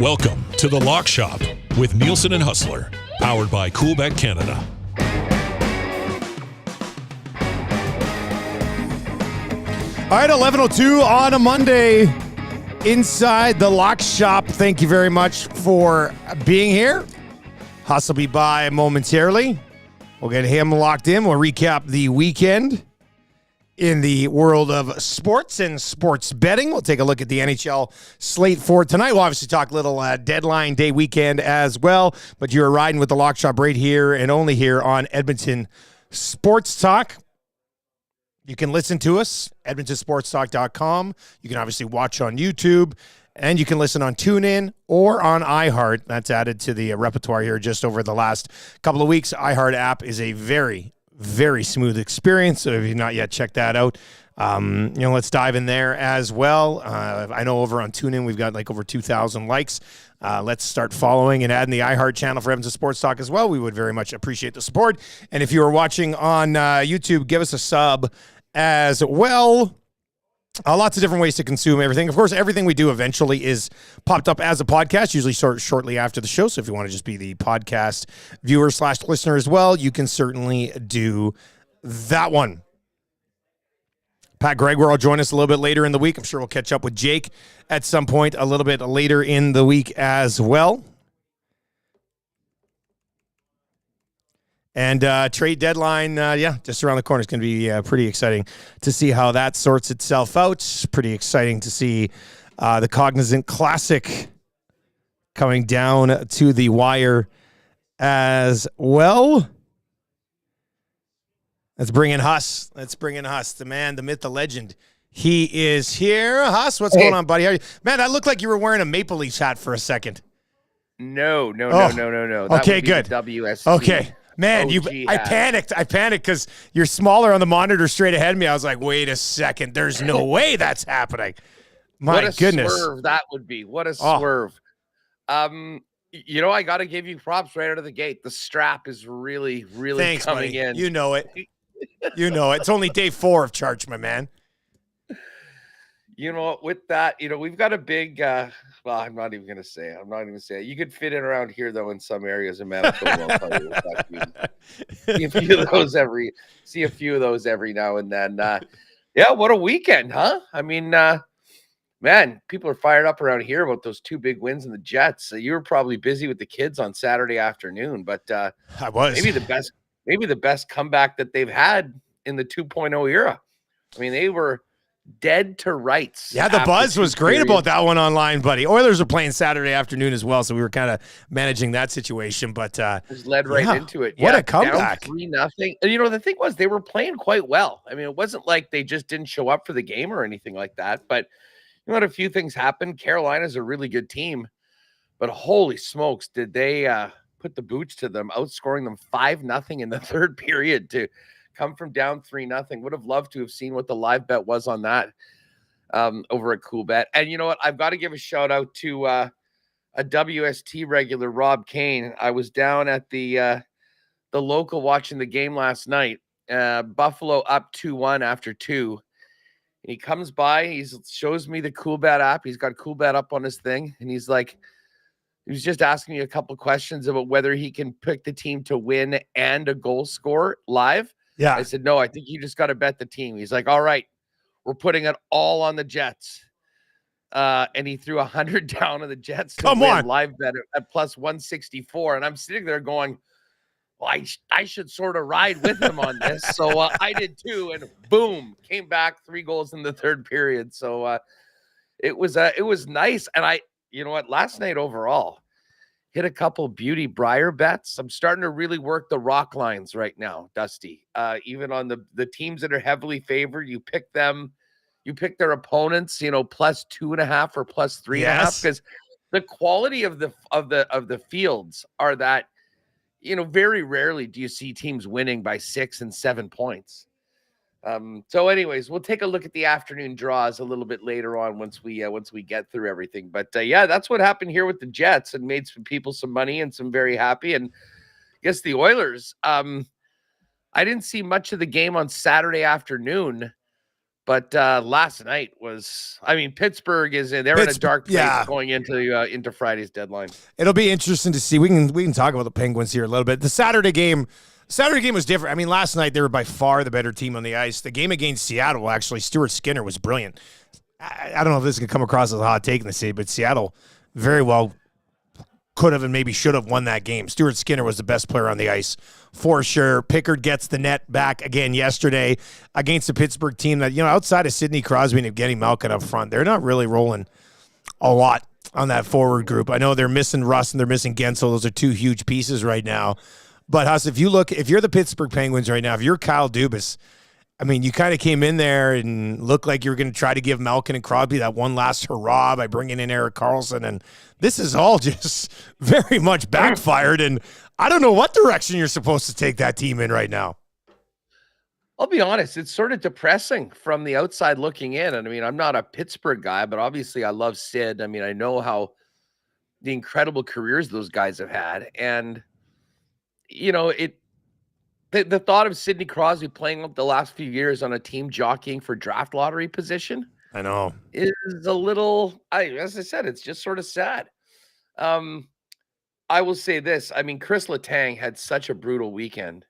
Welcome to The Lock Shop with Nielson and Hustler, powered by Coolbet Canada. All right, 11:02 on a Monday inside The Lock Shop. Thank you very much for being here. Hustle be by momentarily. We'll get him locked in. We'll recap the weekend in the world of sports and sports betting. We'll take a look at the NHL slate for tonight. We'll obviously talk a little deadline day weekend as well, but you're riding with The Lock Shop right here and only here on Edmonton Sports Talk. You can listen to us, edmontonsportstalk.com. You can obviously watch on YouTube, and you can listen on TuneIn or on iHeart. That's added to the repertoire here just over the last couple of weeks. iHeart app is a very, very smooth experience. So if you've not yet checked that out, let's dive in there as well. I know over on TuneIn, we've got like over 2,000 likes. Let's start following and adding the iHeart channel for Edmonton Sports Talk as well. We would very much appreciate the support. And if you are watching on YouTube, give us a sub as well. Lots of different ways to consume everything. Of course, everything we do eventually is popped up as a podcast, usually shortly after the show. So if you want to just be the podcast viewer / listener as well, you can certainly do that one. Pat Gregor will join us a little bit later in the week. I'm sure we'll catch up with Jake at some point a little bit later in the week as well. And trade deadline, just around the corner. It's going to be pretty exciting to see how that sorts itself out. Pretty exciting to see the Cognizant Classic coming down to the wire as well. Let's bring in Huss. The man, the myth, the legend. He is here. Huss, what's going on, buddy? How are you? Man, that looked like you were wearing a Maple Leafs hat for a second. No. That okay, good. WST. Okay. Man, I panicked because you're smaller on the monitor straight ahead of me. I was like, wait a second. There's no way that's happening. My goodness. What a swerve that would be. What a swerve. I got to give you props right out of the gate. The strap is really, really Thanks, coming buddy. in. You know it. It's only day 4 of church, my man. With that, we've got a big, I'm not even going to say it. You could fit in around here, though, in some areas in Manitoba. I'll tell you see a few of those every now and then. What a weekend, huh? I mean, man, people are fired up around here about those 2 big wins in the Jets. So you were probably busy with the kids on Saturday afternoon, but I was. Maybe the best comeback that they've had in the 2.0 era. I mean, they were dead to rights. Yeah, the buzz was great about that one online, buddy. Oilers are playing Saturday afternoon as well, so we were kind of managing that situation, but just led right into it. What a comeback. 3-0. The thing was, they were playing quite well. I mean, it wasn't like they just didn't show up for the game or anything like that, but a few things happened. Carolina's a really good team, but holy smokes, did they put the boots to them, outscoring them 5-0 in the third period to come from down 3-0. Would have loved to have seen what the live bet was on that over at Coolbet. And you know what? I've got to give a shout out to a WST regular, Rob Kane. I was down at the local watching the game last night. Buffalo up 2-1 after 2. And he comes by. He shows me the Coolbet app. He's got Coolbet up on his thing, and he was just asking me a couple questions about whether he can pick the team to win and a goal score live. Yeah. I said, no, I think you just got to bet the team. He's like, all right, we're putting it all on the Jets. And he threw 100 down on the Jets to win live bet at plus 164. And I'm sitting there going, well, I should sort of ride with him on this. So I did too. And boom, came back 3 goals in the third period. So it was nice. And last night overall, hit a couple beauty Brier bets. I'm starting to really work the rock lines right now, Dusty. Even on the teams that are heavily favored, you pick them, you pick their opponents, plus 2.5 or plus 3.5, because the quality of the fields are that, very rarely do you see teams winning by 6 and 7 points. So anyways, we'll take a look at the afternoon draws a little bit later on once we get through everything. But that's what happened here with the Jets and made some people some money and some very happy. And I guess the Oilers, I didn't see much of the game on Saturday afternoon, But last night was, I mean, Pittsburgh is in, they're in a dark place going into Friday's deadline. It'll be interesting to see. We can talk about the Penguins here a little bit. The Saturday game was different. I mean, last night they were by far the better team on the ice. The game against Seattle, actually, Stuart Skinner was brilliant. I don't know if this can come across as a hot take in the city, but Seattle very well could have and maybe should have won that game. Stuart Skinner was the best player on the ice for sure. Pickard gets the net back again yesterday against the Pittsburgh team that, outside of Sidney Crosby and Evgeny Malkin up front, they're not really rolling a lot on that forward group. I know they're missing Russ and they're missing Gensel. Those are two huge pieces right now. But Huss, if you're the Pittsburgh Penguins right now, if you're Kyle Dubas, I mean, you kind of came in there and looked like you were going to try to give Malkin and Crosby that one last hurrah by bringing in Erik Karlsson, and this is all just very much backfired, and I don't know what direction you're supposed to take that team in right now. I'll be honest, it's sort of depressing from the outside looking in, and I mean, I'm not a Pittsburgh guy, but obviously I love Sid. I mean, I know how the incredible careers those guys have had, and, the thought of Sidney Crosby playing the last few years on a team jockeying for draft lottery position, I know, is a little, as I said, it's just sort of sad. I will say this. I mean, Chris Letang had such a brutal weekend.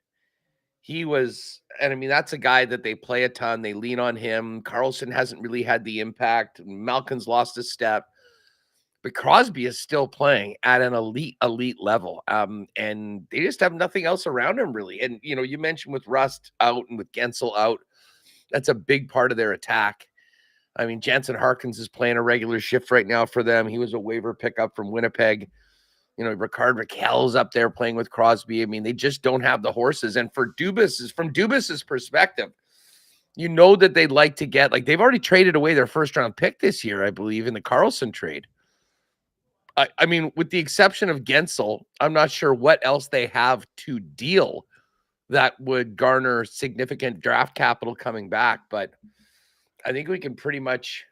He was, and I mean, that's a guy that they play a ton. They lean on him. Karlsson hasn't really had the impact. Malkin's lost a step. But Crosby is still playing at an elite level. And they just have nothing else around him, really. And, you mentioned with Rust out and with Gensel out, that's a big part of their attack. I mean, Jansen Harkins is playing a regular shift right now for them. He was a waiver pickup from Winnipeg. Ricard Raquel's up there playing with Crosby. I mean, they just don't have the horses. And from Dubas's perspective, that they'd like to get, like, they've already traded away their first round pick this year, I believe, in the Karlsson trade. I mean, with the exception of Gensel, I'm not sure what else they have to deal that would garner significant draft capital coming back. But I think we can pretty much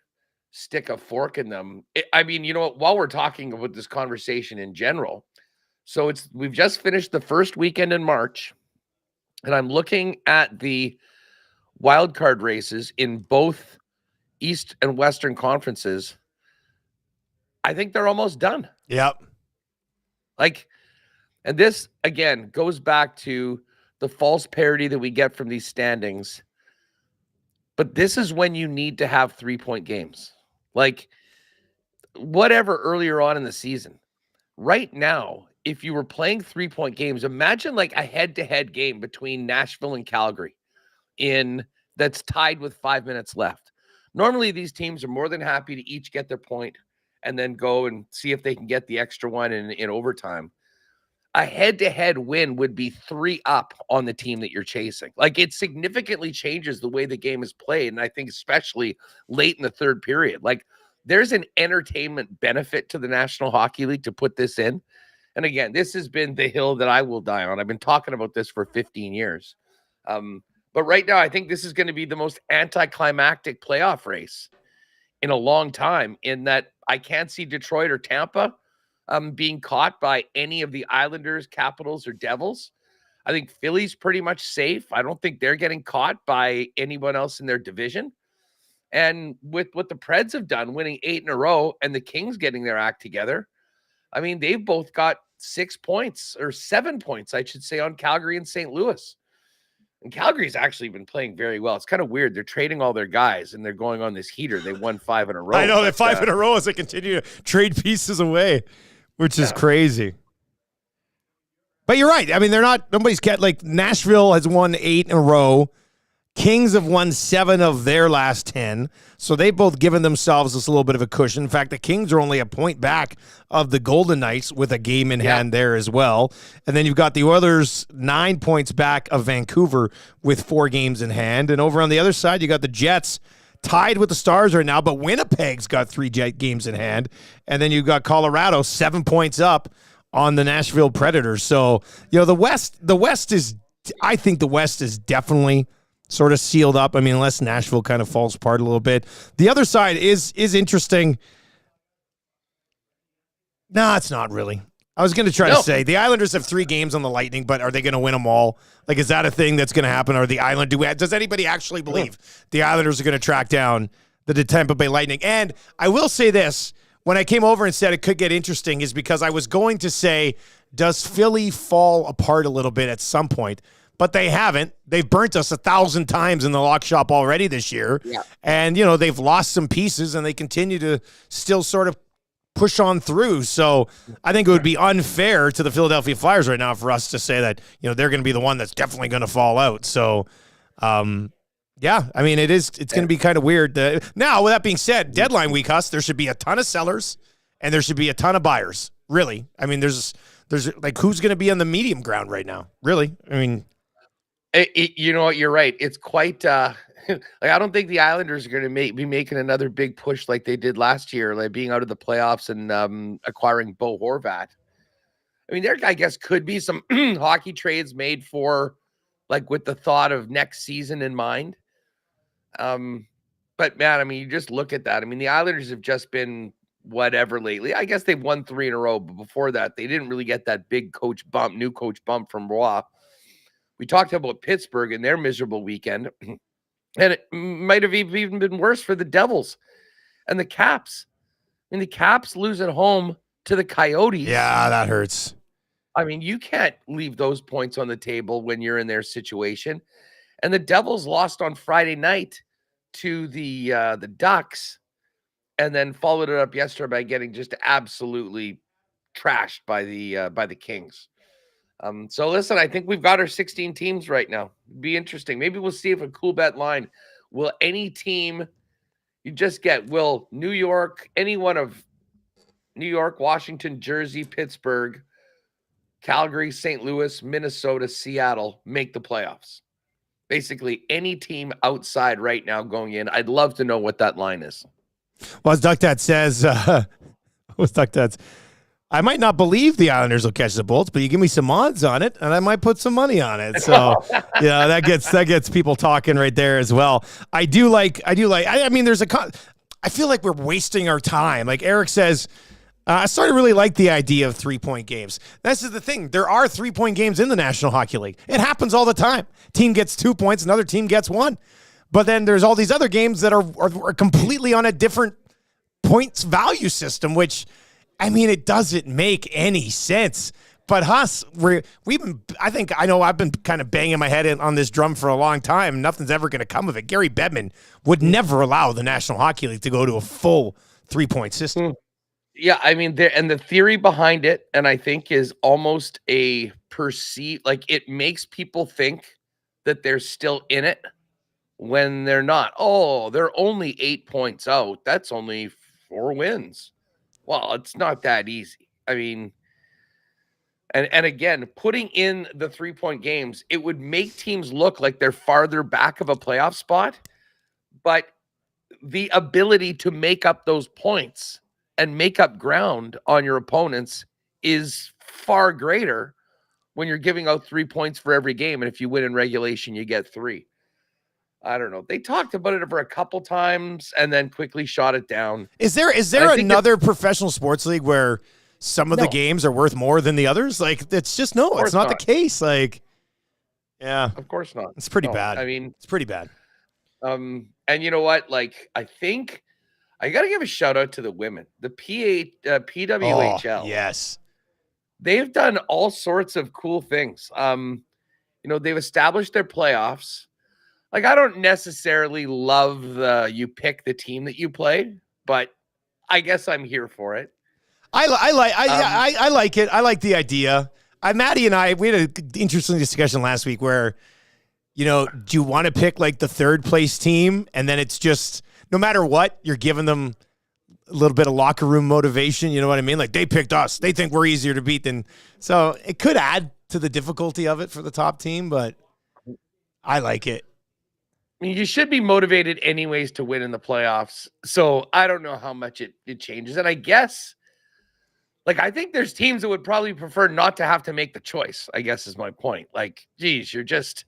stick a fork in them. I mean, while we're talking about this conversation in general, so we've just finished the first weekend in March, and I'm looking at the wild card races in both East and Western conferences. I think they're almost done. Yep. And this, again, goes back to the false parity that we get from these standings. But this is when you need to have 3-point games. Whatever earlier on in the season. Right now, if you were playing 3-point games, imagine a head-to-head game between Nashville and Calgary that's tied with 5 minutes left. Normally, these teams are more than happy to each get their point and then go and see if they can get the extra one in overtime. A head-to-head win would be 3 up on the team that you're chasing. It significantly changes the way the game is played, and I think especially late in the third period. There's an entertainment benefit to the National Hockey League to put this in. And again, this has been the hill that I will die on. I've been talking about this for 15 years. But right now, I think this is going to be the most anticlimactic playoff race in a long time, in that I can't see Detroit or Tampa being caught by any of the Islanders, Capitals, or Devils. I think Philly's pretty much safe. I don't think they're getting caught by anyone else in their division. And with what the Preds have done, winning 8 in a row, and the Kings getting their act together, I mean, they've both got 6 points, or 7 points, I should say, on Calgary and St. Louis. And Calgary's actually been playing very well. It's kind of weird. They're trading all their guys, and they're going on this heater. They won 5 in a row. I know, they're 5 in a row as they continue to trade pieces away, which is crazy. But you're right. I mean, nobody's Nashville has won 8 in a row. Kings have won 7 of their last 10. So they've both given themselves this little bit of a cushion. In fact, the Kings are only a point back of the Golden Knights with a game in hand there as well. And then you've got the Oilers 9 points back of Vancouver with 4 games in hand. And over on the other side, you got the Jets tied with the Stars right now, but Winnipeg's got 3 games in hand. And then you've got Colorado 7 points up on the Nashville Predators. So, the West is, I think the West is definitely sort of sealed up. I mean, unless Nashville kind of falls apart a little bit. The other side is interesting. No, it's not really. I was going to try to say the Islanders have 3 games on the Lightning, but are they going to win them all? Like, is that a thing that's going to happen? Or does anybody actually believe the Islanders are going to track down the Tampa Bay Lightning? And I will say this, when I came over and said it could get interesting is because I was going to say, does Philly fall apart a little bit at some point? But they haven't. They've burnt us 1,000 times in the lock shop already this year. Yeah. And, they've lost some pieces and they continue to still sort of push on through. So I think it would be unfair to the Philadelphia Flyers right now for us to say that, they're going to be the one that's definitely going to fall out. So, yeah, I mean, it's going to be kind of weird. Now, with that being said, deadline week, there should be a ton of sellers and there should be a ton of buyers. Really. I mean, there's like, who's going to be on the medium ground right now? Really? I mean, you know what? You're right. It's quite, like, I don't think the Islanders are going to be making another big push like they did last year, like being out of the playoffs and acquiring Bo Horvat. I mean, there, I guess, could be some hockey trades made for, like, with the thought of next season in mind. But man, I mean, you just look at that. I mean, the Islanders have just been whatever lately. I guess they've won 3 in a row, but before that, they didn't really get that big new coach bump from Roy. We talked about Pittsburgh and their miserable weekend, and it might have even been worse for the Devils and the Caps. I mean, the Caps lose at home to the Coyotes. Yeah, that hurts. I mean, you can't leave those points on the table when you're in their situation. And the Devils lost on Friday night to the Ducks, and then followed it up yesterday by getting just absolutely trashed by the Kings. So listen, I think we've got our 16 teams right now. It'd be interesting. Maybe we'll see if a cool bet line will any team will New York, any one of New York, Washington, Jersey, Pittsburgh, Calgary, St. Louis, Minnesota, Seattle make the playoffs. Basically, any team outside right now going in. I'd love to know what that line is. Well, as Duck Dad says, I might not believe the Islanders will catch the Bolts, but you give me some odds on it, and I might put some money on it. So, yeah, that gets people talking right there as well. I mean, I feel like we're wasting our time. Like Eric says, I started to really like the idea of 3-point games. This is the thing. There are 3-point games in the National Hockey League. It happens all the time. Team gets 2 points, another team gets 1. But then there's all these other games that are completely on a different points value system, which, I mean, it doesn't make any sense. But I've been kind of banging my head on this drum for a long time. Nothing's ever going to come of it. Gary Bettman would never allow the National Hockey League to go to a full 3-point system. Yeah, I mean, the theory behind it, and I think is almost a perceived, like, it makes people think that they're still in it when they're not. Oh, they're only 8 points out. That's only 4 wins. Well, it's not that easy. I mean, and again, putting in the 3-point games, it would make teams look like they're farther back of a playoff spot, but the ability to make up those points and make up ground on your opponents is far greater when you're giving out 3 points for every game. And if you win in regulation, you get 3. I don't know. They talked about it for a couple times and then quickly shot it down. Is there another professional sports league where some of the games are worth more than the others? Like, it's just it's not the case. Like, yeah, of course not. It's pretty bad. I mean, it's pretty bad. And you know what? Like, I think I got to give a shout out to the women, the PWHL. Oh, yes. They've done all sorts of cool things. They've established their playoffs. Like, I don't necessarily love you pick the team that you play, but I guess I'm here for it. I like it. I like the idea. Maddie and I, we had an interesting discussion last week where, do you want to pick like the 3rd place team? And then it's just, no matter what, you're giving them a little bit of locker room motivation. You know what I mean? Like, they picked us. They think we're easier to beat than, so it could add to the difficulty of it for the top team, but I like it. I mean, you should be motivated anyways to win in the playoffs. So I don't know how much it changes. And I guess, like, I think there's teams that would probably prefer not to have to make the choice, I guess is my point. Like, geez, you're just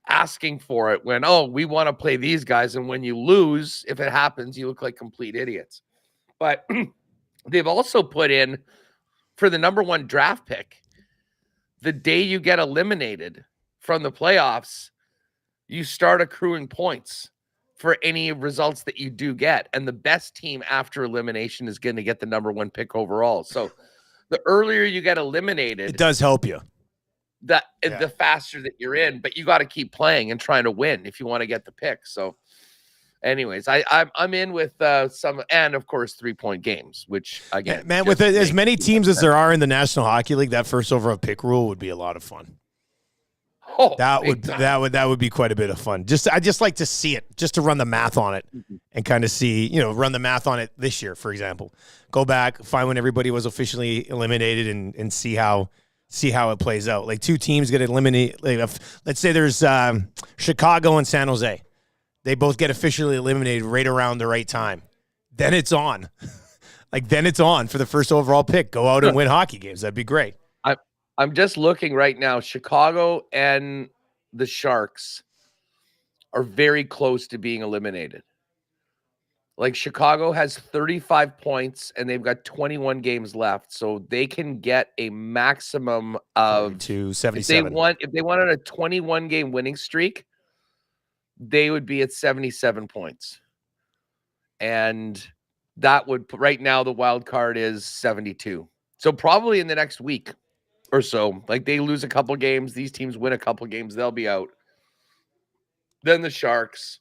asking for it when, we want to play these guys. And when you lose, if it happens, you look like complete idiots. But they've also put in for the number 1 draft pick, the day you get eliminated from the playoffs, you start accruing points for any results that you do get. And the best team after elimination is going to get the number 1 pick overall. So the earlier you get eliminated, it does help you. The faster that you're in, but you got to keep playing and trying to win if you want to get the pick. So anyways, I'm in with some, and of course 3-point games, which again, man, with as many teams as there are in the National Hockey League, that first overall pick rule would be a lot of fun. Oh, that would be quite a bit of fun. I just like to see it, just to run the math on it and kind of see, run the math on it this year, for example. Go back, find when everybody was officially eliminated and see how it plays out. Like 2 teams get eliminated. Like let's say there's Chicago and San Jose. They both get officially eliminated right around the right time. Then it's on. Then it's on for the first overall pick. Go out and win hockey games. That'd be great. I'm just looking right now. Chicago and the Sharks are very close to being eliminated. Like Chicago has 35 points and they've got 21 games left. So they can get a maximum of 77. If they wanted a 21 game winning streak, they would be at 77 points. And that would, right now, the wild card is 72. So probably in the next week or so, like they lose a couple games, these teams win a couple games, they'll be out. Then the Sharks.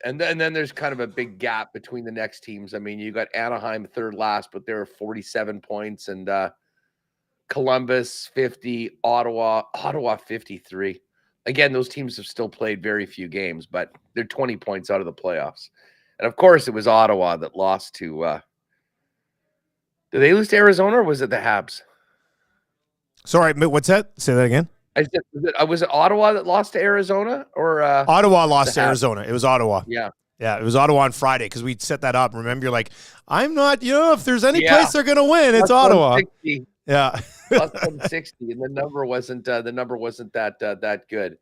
And then there's kind of a big gap between the next teams. I mean, you got Anaheim 3rd last, but they're 47 points, and Columbus 50, Ottawa 53. Again, those teams have still played very few games, but they're 20 points out of the playoffs. And of course, it was Ottawa that lost to. Did they lose to Arizona, or was it the Habs? Sorry, what's that? Say that again. Was it Ottawa that lost to Arizona, or Ottawa lost to Arizona? It was Ottawa. Yeah, it was Ottawa on Friday because we set that up. Remember, you're like, I'm not. If there's any place they're gonna win, it's Ottawa. 160. Yeah, plus 160, and the number wasn't that good.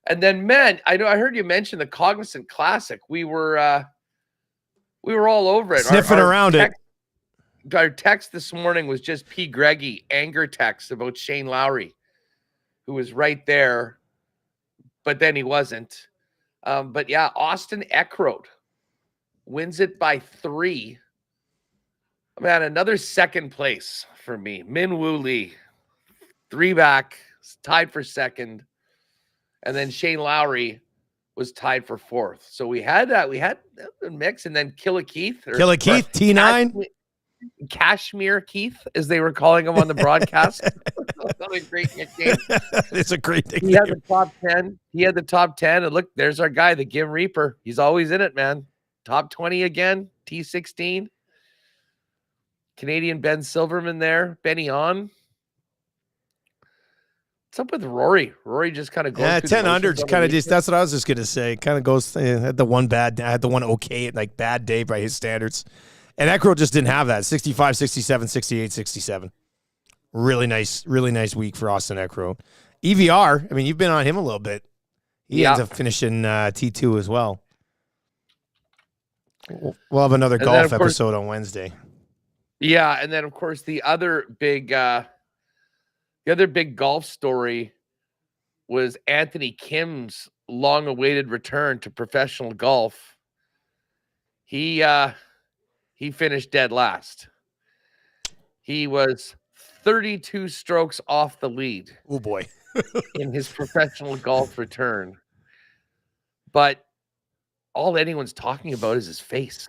And then, man, I heard you mention the Cognizant Classic. We were all over it, sniffing around it. Our text this morning was just P. Greggy anger text about Shane Lowry, who was right there, but then he wasn't. But yeah, Austin Eckroat wins it by 3. Man, another second place for me. Min Woo Lee, 3 back, tied for second. And then Shane Lowry was tied for 4th. So we had a mix, and then Killa Keith, T9. Kashmir Keith, as they were calling him on the broadcast. Another great nickname. It's a great nickname. He had the top 10. And look, there's our guy, the Gim Reaper. He's always in it, man. Top 20 again, T16. Canadian Ben Silverman there. Benny on. What's up with Rory? Rory just kind of goes. Yeah, 10 under. Kind of just. That's what I was just gonna say. Kind of goes. Had the one okay, like bad day by his standards. And Eckroat just didn't have that. 65, 67, 68, 67. Really nice week for Austin Eckroat. EVR, I mean, you've been on him a little bit. He ends up finishing T2 as well. We'll have another golf episode on Wednesday. Yeah, and then, of course, the other big golf story was Anthony Kim's long-awaited return to professional golf. He finished dead last. He was 32 strokes off the lead. Oh, boy. in his professional golf return. But all anyone's talking about is his face.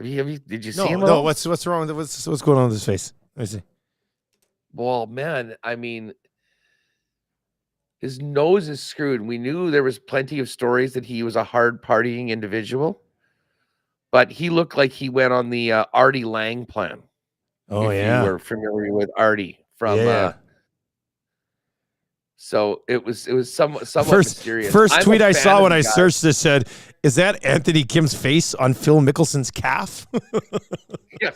Did you see him? No, what's wrong with what's going on with his face? Let me see. Well, man, I mean, his nose is screwed. We knew there was plenty of stories that he was a hard partying individual. But he looked like he went on the Artie Lang plan. Oh, if yeah. you were familiar with Artie from. So it was somewhat mysterious. First tweet I saw when I searched this said, "Is that Anthony Kim's face on Phil Mickelson's calf?" Yeah.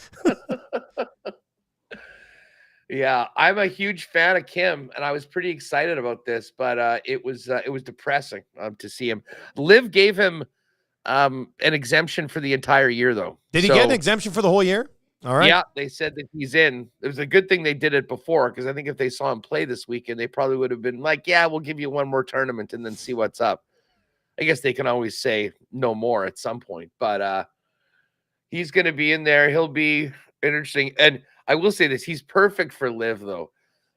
Yeah, I'm a huge fan of Kim, and I was pretty excited about this, but it was depressing to see him. Liv gave him an exemption for the entire year, though. Did he get an exemption for the whole year? All right. Yeah, they said that he's in. It was a good thing they did it before, because I think if they saw him play this weekend, they probably would have been like, yeah, we'll give you one more tournament and then see what's up. I guess they can always say no more at some point, but he's going to be in there. He'll be interesting. And I will say this, he's perfect for Liv, though.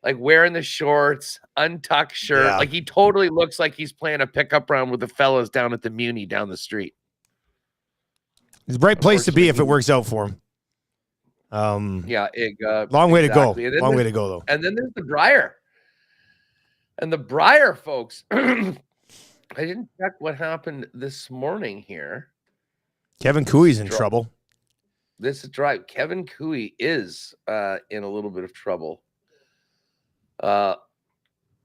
Like wearing the shorts, untucked shirt. Yeah. Like he totally looks like he's playing a pickup round with the fellas down at the Muni down the street. It's a great place to be if it works out for him. Yeah. Long way exactly. to go. Long way to go, though. And then there's the Brier. And the Brier, folks, I didn't check what happened this morning here. Kevin Cooey's in trouble. This is right. Kevin Cooey is in a little bit of trouble.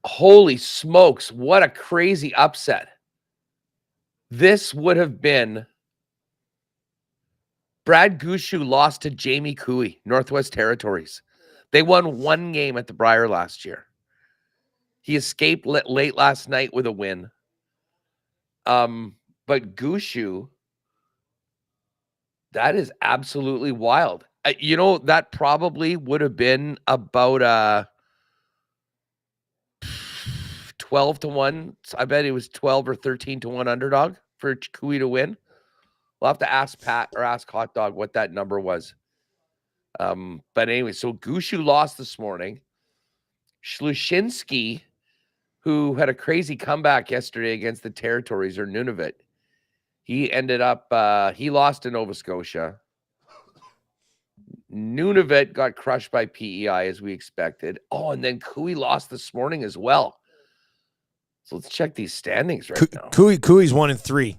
Holy smokes, what a crazy upset. This would have been Brad Gushue lost to Jamie Cooey, Northwest Territories. They won one game at the Brier last year. He escaped late last night with a win. But Gushue, that is absolutely wild. That probably would have been about 12-1. I bet it was 12 or 13-1 underdog for Cooey to win. We'll have to ask Pat or ask Hot Dog what that number was. But anyway, so Gushue lost this morning. Schlushinski, who had a crazy comeback yesterday against the Territories or Nunavut, he ended up, he lost to Nova Scotia. Nunavut got crushed by PEI as we expected. Oh, and then Cooey lost this morning as well. So let's check these standings right now. Cooey's 1-3.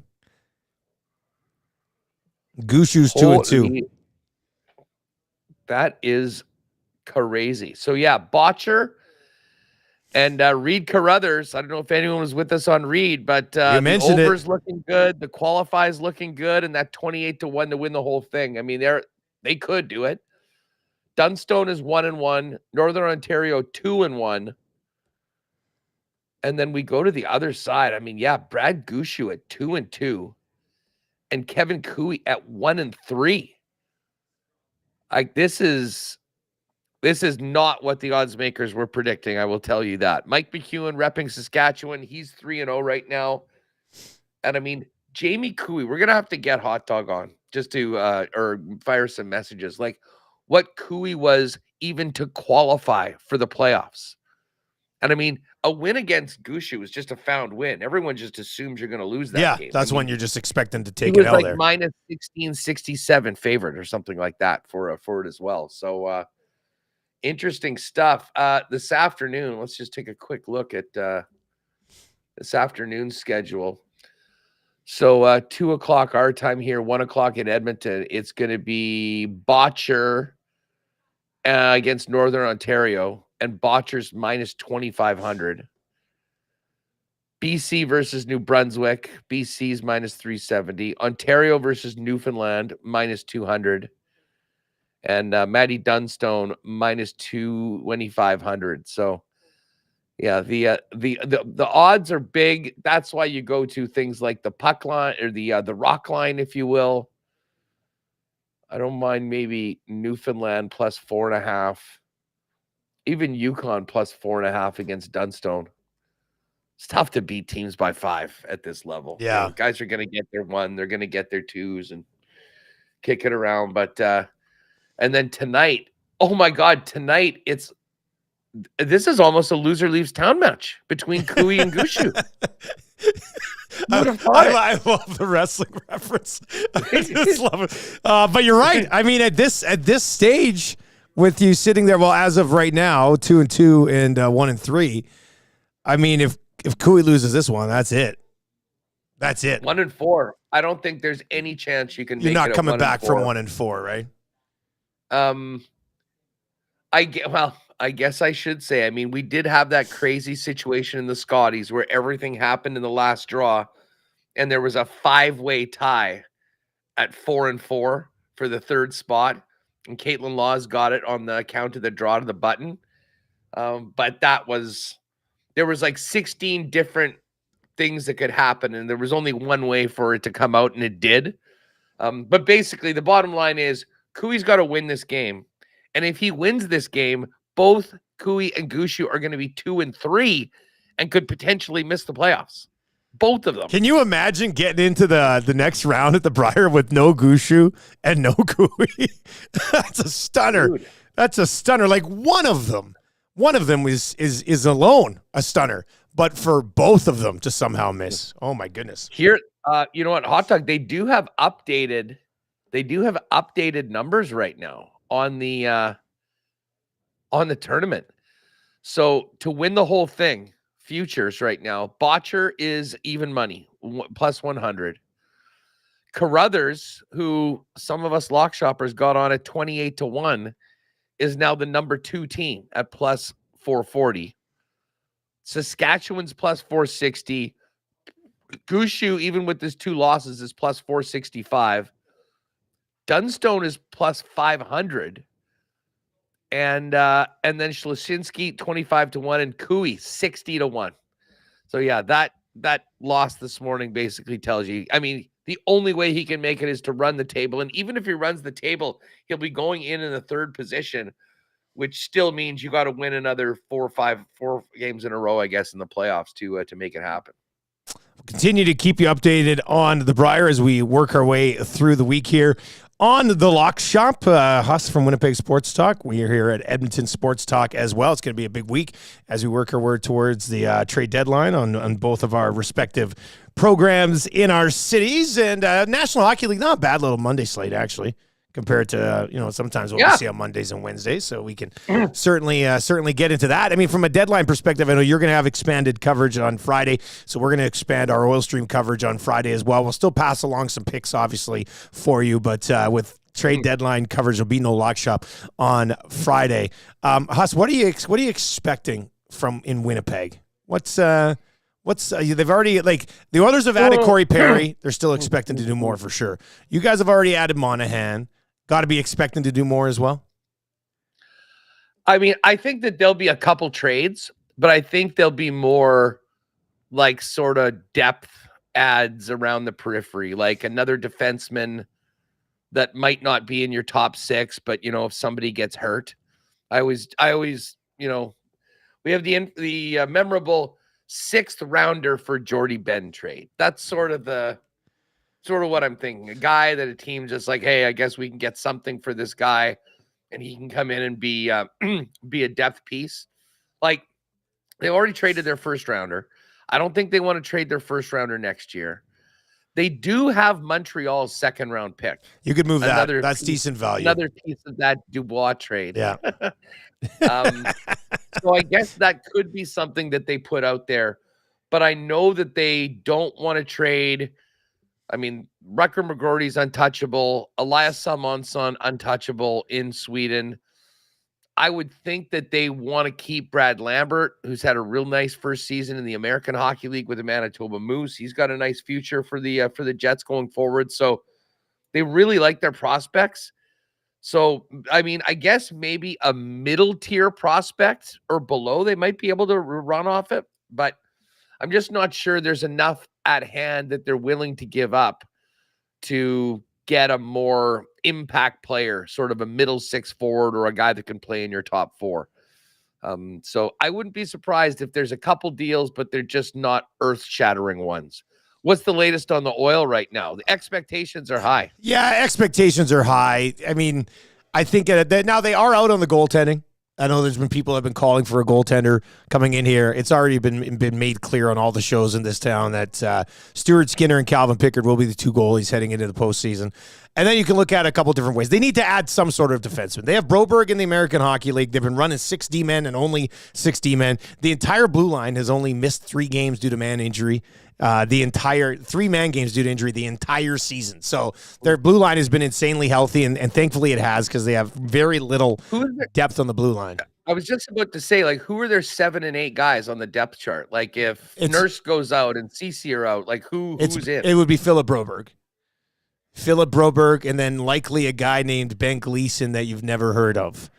Gushue's 2-2. That is crazy. So yeah, Botcher and Reed Carruthers. I don't know if anyone was with us on Reed, but the over's looking good. The qualify's looking good, and that 28-1 to win the whole thing. I mean, they could do it. Dunstone is 1-1. Northern Ontario 2-1. And then we go to the other side. I mean, yeah, Brad Gushue at 2-2, and Kevin Cooey at 1-3. Like this is not what the odds makers were predicting. I will tell you that. Mike McEwen repping Saskatchewan. He's 3-0 right now. And I mean, Jamie Cooey, we're gonna have to get Hot Dog on just to or fire some messages like what Cooey was even to qualify for the playoffs. And I mean, a win against Gushue was just a found win. Everyone just assumes you're going to lose that game. Yeah, that's when you're just expecting to take it out like there. Minus 1667 favorite or something like that for it as well. So interesting stuff. This afternoon, let's just take a quick look at this afternoon's schedule. So 2:00 our time here, 1:00 in Edmonton. It's going to be Botcher against Northern Ontario, and Botcher's minus 2,500. BC versus New Brunswick. BC's minus 370. Ontario versus Newfoundland, minus 200. And Matty Dunstone, minus 2,500. So, yeah, the odds are big. That's why you go to things like the puck line or the rock line, if you will. I don't mind maybe Newfoundland plus 4.5. Even Yukon plus 4.5 against Dunstone. It's tough to beat teams by 5 at this level. Yeah. Guys are going to get their 1. They're going to get their 2s and kick it around. But, and then tonight, oh my God, tonight this is almost a loser leaves town match between Cooey and Gushue. I love the wrestling reference. I just love it. But you're right. I mean, at this stage, with you sitting there, well, as of right now, 2-2 and 1-3. I mean, if Cooey loses this one, that's it. That's it. 1-4. I don't think there's any chance you can. You're not coming back 1-4. from 1-4, right? I guess I should say, I mean, we did have that crazy situation in the Scotties where everything happened in the last draw, and there was a 5-way tie at 4-4 for the third spot, and Caitlin Laws got it on the account of the draw to the button. But there was like 16 different things that could happen, and there was only one way for it to come out, and it did. But basically, the bottom line is Kui's got to win this game. And if he wins this game, both Kui and Gushu are going to be 2-3 and could potentially miss the playoffs. Both of them. Can you imagine getting into the next round at the Brier with no Gushu and no Kui? That's a stunner. Dude. That's a stunner. Like one of them is alone a stunner. But for both of them to somehow miss, oh my goodness. Here, you know what, Hot Dog, they do have updated numbers right now on the tournament. So to win the whole thing, futures right now, Botcher is even money, plus 100. Carruthers, who some of us lock shoppers got on at 28-1, is now the number 2 team at plus 440. Saskatchewan's plus 460. Gushu, even with his 2 losses, is plus 465. Dunstone is plus 500. And then Schlesinski 25-1 and Kui 60-1. So yeah, that loss this morning basically tells you, I mean, the only way he can make it is to run the table. And even if he runs the table, he'll be going in the 3rd position, which still means you got to win another 4 games in a row, I guess, in the playoffs to make it happen. We'll continue to keep you updated on the Brier as we work our way through the week here. On the Lock Shop, Huss from Winnipeg Sports Talk. We are here at Edmonton Sports Talk as well. It's going to be a big week as we work our way towards the trade deadline on both of our respective programs in our cities. And National Hockey League, not a bad little Monday slate, actually, compared to sometimes what we see on Mondays and Wednesdays. So we can certainly get into that. I mean, from a deadline perspective, I know you're going to have expanded coverage on Friday, so we're going to expand our Oil Stream coverage on Friday as well. We'll still pass along some picks, obviously, for you, but with trade deadline coverage, there'll be no Lock Shop on Friday. Huss, what are you expecting in Winnipeg? What's they've already, like, the Oilers have added Corey Perry. They're still expecting to do more for sure. You guys have already added Monahan. Got to be expecting to do more as well? I mean, I think that there'll be a couple trades, but I think there'll be more like sort of depth adds around the periphery, like another defenseman that might not be in your top 6, but if somebody gets hurt. I always, we have the memorable 6th rounder for Jordy Ben trade. That's sort of what I'm thinking. A guy that a team just like, hey, I guess we can get something for this guy, and he can come in and be a depth piece. Like, they already traded their 1st rounder. I don't think they want to trade their 1st rounder next year. They do have Montreal's 2nd round pick. You could move that. That's decent value. Another piece of that Dubois trade. Yeah. So I guess that could be something that they put out there. But I know that they don't want to trade. I mean, Rutger McGroarty's untouchable. Elias Salmonsson untouchable in Sweden. I would think that they want to keep Brad Lambert, who's had a real nice first season in the American Hockey League with the Manitoba Moose. He's got a nice future for the Jets going forward. So they really like their prospects. So, I mean, I guess maybe a middle tier prospect or below, they might be able to run off it. But I'm just not sure there's enough at hand that they're willing to give up to get a more impact player, sort of a middle 6 forward or a guy that can play in your top 4. So I wouldn't be surprised if there's a couple deals, but they're just not earth-shattering ones. What's the latest on the Oil right now? The expectations are high. Yeah, expectations are high. I mean, I think that now they are out on the goaltending. I know there's been people that have been calling for a goaltender coming in here. It's already been made clear on all the shows in this town that Stuart Skinner and Calvin Pickard will be the 2 goalies heading into the postseason. And then you can look at it a couple different ways. They need to add some sort of defenseman. They have Broberg in the American Hockey League. They've been running 6 D-men and only 6 D-men. The entire blue line has only missed 3 games due to man injury. The entire 3-man games due to injury the entire season. So their blue line has been insanely healthy, and thankfully it has, because they have very little depth on the blue line. I was just about to say, like, who are their 7 and 8 guys on the depth chart? Like, if Nurse goes out and Cece are out, like, who's in? It would be Philip Broberg. And then likely a guy named Ben Gleason that you've never heard of.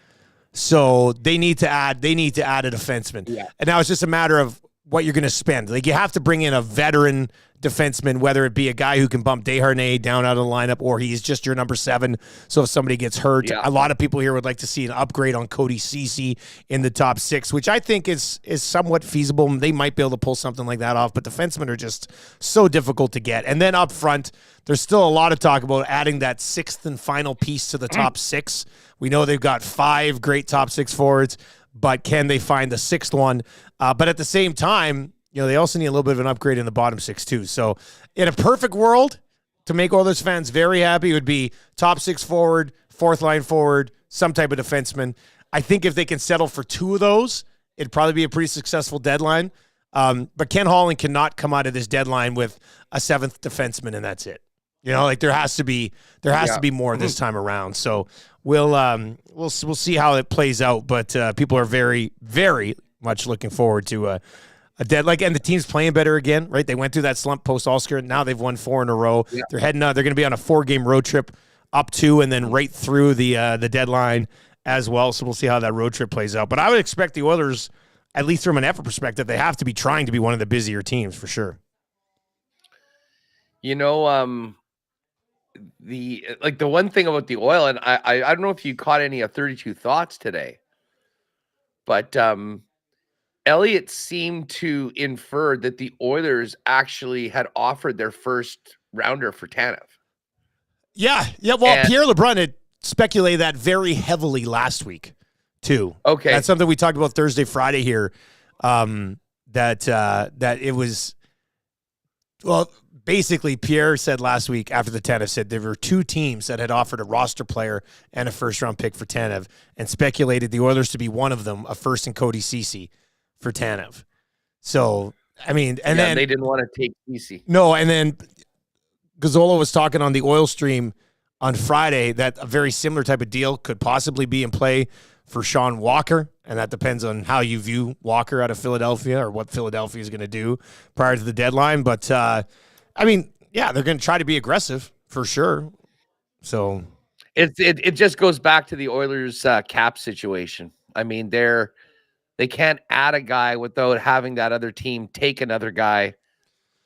So they need to add a defenseman. Yeah. And now it's just a matter of what you're going to spend. Like, you have to bring in a veteran defenseman, whether it be a guy who can bump Desharnais down out of the lineup or he's just your number 7. So if somebody gets hurt, a lot of people here would like to see an upgrade on Cody Ceci in the top 6, which I think is somewhat feasible. They might be able to pull something like that off, but defensemen are just so difficult to get. And then up front, there's still a lot of talk about adding that 6th and final piece to the top 6. We know they've got 5 great top 6 forwards, but can they find the 6th one? But at the same time, they also need a little bit of an upgrade in the bottom 6 too. So in a perfect world, to make Oilers fans very happy, it would be top 6 forward, 4th line forward, some type of defenseman. I think if they can settle for 2 of those, it'd probably be a pretty successful deadline. But Ken Holland cannot come out of this deadline with a 7th defenseman and that's it. There has to be more this time around. So we'll see how it plays out. But people are very, very much looking forward to a dead and the team's playing better again, right? They went through that slump post All-Star. Now they've won 4 in a row. Yeah. They're heading out. They're going to be on a 4-game road trip up to and then right through the deadline as well. So we'll see how that road trip plays out. But I would expect the Oilers, at least from an effort perspective, they have to be trying to be one of the busier teams for sure. The one thing about the Oil, and I don't know if you caught any of 32 Thoughts today, but Elliott seemed to infer that the Oilers actually had offered their first rounder for Tanev. Yeah. Well, Pierre LeBrun had speculated that very heavily last week, too. Okay, that's something we talked about Thursday, Friday here. That it was basically Pierre said last week after the Tanev said there were 2 teams that had offered a roster player and a first-round pick for Tanev, and speculated the Oilers to be one of them, a first and Cody Ceci for Tanev. So, then they didn't want to take Ceci. No, and then Gazzola was talking on the Oil Stream on Friday that a very similar type of deal could possibly be in play for Sean Walker, and that depends on how you view Walker out of Philadelphia or what Philadelphia is going to do prior to the deadline. But, they're going to try to be aggressive for sure. So it just goes back to the Oilers cap situation. They can't add a guy without having that other team take another guy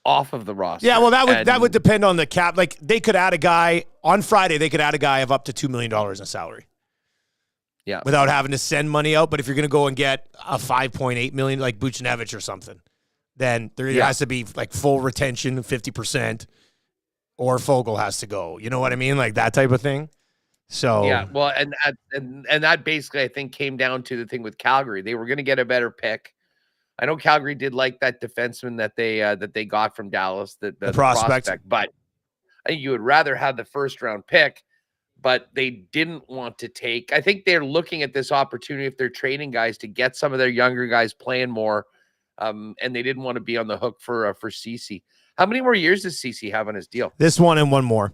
off of the roster. Yeah, well, that would depend on the cap. Like they could add a guy on Friday. They could add a guy of up to $2 million in salary. Yeah, without having to send money out. But if you're going to go and get a $5.8 million like Buchnevich or something, then there has to be like full retention, 50%, or Fogle has to go. You know what I mean? Like that type of thing. So yeah, well, and that basically I think came down to the thing with Calgary. They were going to get a better pick. I know Calgary did like that defenseman that they got from Dallas, the prospect, but I think you would rather have the first round pick. But they didn't want to take. I think they're looking at this opportunity if they're trading guys to get some of their younger guys playing more, and they didn't want to be on the hook for Ceci. How many more years does Ceci have on his deal? This one and one more.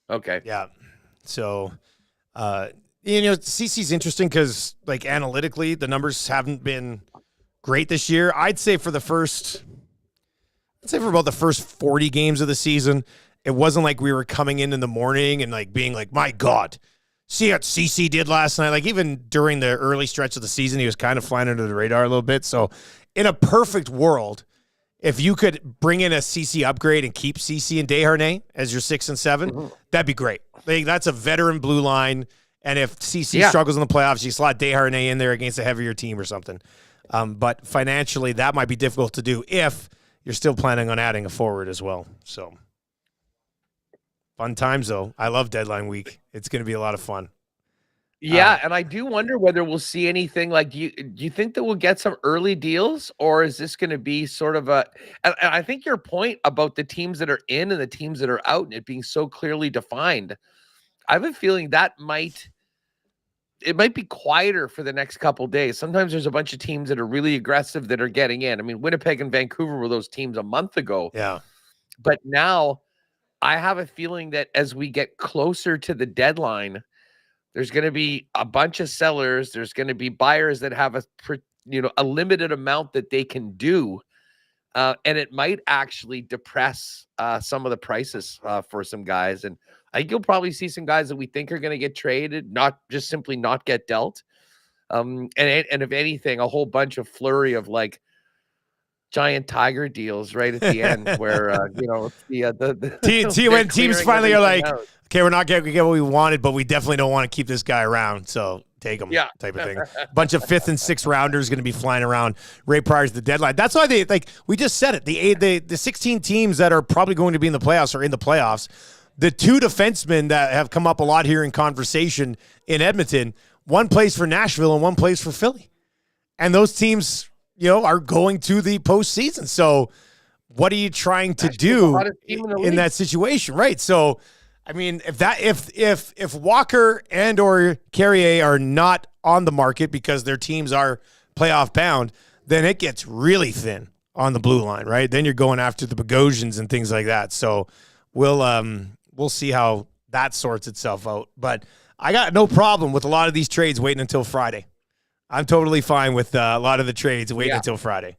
Okay. Yeah. So, Ceci's interesting because, like, analytically, the numbers haven't been great this year. I'd say for about the first 40 games of the season, it wasn't like we were coming in the morning and, like, being like, my God, see what Ceci did last night. Like, even during the early stretch of the season, he was kind of flying under the radar a little bit. So, in a perfect world, if you could bring in a Ceci upgrade and keep Ceci and Desharnais as your 6 and 7, that'd be great. Like, that's a veteran blue line. And if Ceci struggles in the playoffs, you slot Desharnais in there against a heavier team or something. But financially, that might be difficult to do if you're still planning on adding a forward as well. So, fun times, though. I love deadline week. It's going to be a lot of fun. Yeah, and I do wonder whether we'll see anything like, do you think that we'll get some early deals, or is this going to be sort of and I think your point about the teams that are in and the teams that are out and it being so clearly defined, I have a feeling that it might be quieter for the next couple of days. Sometimes there's a bunch of teams that are really aggressive that are getting in. I mean, Winnipeg and Vancouver were those teams a month ago. Yeah. But now I have a feeling that as we get closer to the deadline, there's going to be a bunch of sellers. There's going to be buyers that have a limited amount that they can do. And it might actually depress some of the prices for some guys. And I think you'll probably see some guys that we think are going to get traded, not just simply not get dealt. And if anything, a whole bunch of flurry of like giant tiger deals right at the end where when teams finally are like, out. okay, we're not going to get what we wanted, but we definitely don't want to keep this guy around, so take him, type of thing. Bunch of 5th and 6th rounders going to be flying around right prior to the deadline. That's why we just said it. The 16 teams that are probably going to be in the playoffs are in the playoffs. The 2 defensemen that have come up a lot here in conversation in Edmonton, one plays for Nashville and one plays for Philly, and those teams, are going to the postseason. So what are you trying to do in that situation? Right. So, I mean, if Walker and or Carrier are not on the market because their teams are playoff bound, then it gets really thin on the blue line, right? Then you're going after the Bogosians and things like that. So we'll see how that sorts itself out. But I got no problem with a lot of these trades waiting until Friday. I'm totally fine with a lot of the trades waiting until Friday.